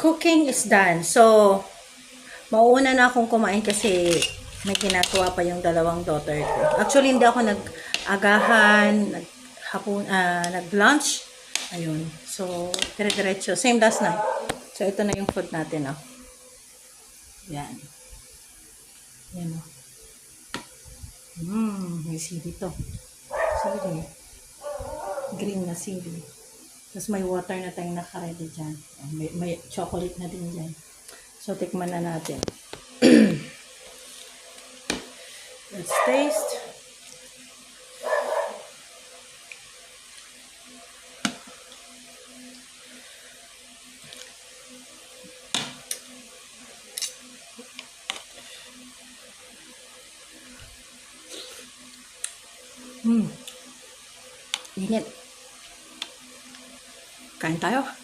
cooking is done. So, mauuna na akong kumain kasi may ginagawa pa yung dalawang daughter ko. Actually, hindi ako nag-agahan, nag-lunch. Ayun. So, dire-diretso. Same last night. So, ito na yung food natin, oh. Yan. Yan, oh. May sili to. Sili. Green na sili. Tapos may water na tayong naka-ready dyan. May chocolate na din dyan. So, tikman na natin. Let's taste. Init. Kain tayo.